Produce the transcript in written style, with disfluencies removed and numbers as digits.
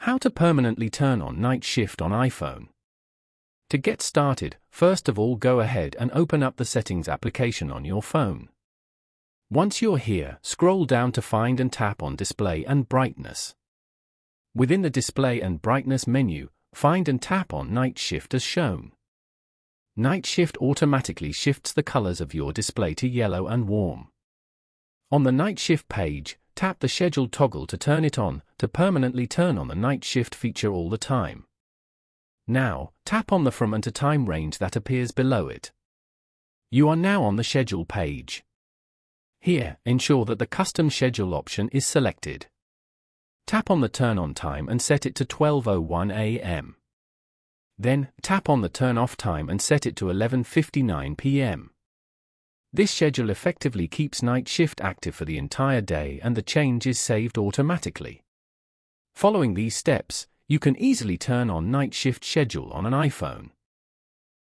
How to permanently turn on night shift on iPhone. To get started, first of all go ahead and open up the Settings application on your phone. Once you're here, scroll down to find and tap on Display and Brightness. Within the Display and Brightness menu, find and tap on Night Shift as shown. Night Shift automatically shifts the colors of your display to yellow and warm. On the Night Shift page, tap the Schedule toggle to turn it on, to permanently turn on the Night Shift feature all the time. Now, tap on the From and to Time range that appears below it. You are now on the Schedule page. Here, ensure that the Custom Schedule option is selected. Tap on the Turn On Time and set it to 12:01 a.m. Then, tap on the Turn Off Time and set it to 11:59 p.m. This schedule effectively keeps Night Shift active for the entire day and the change is saved automatically. Following these steps, you can easily turn on Night Shift schedule on an iPhone.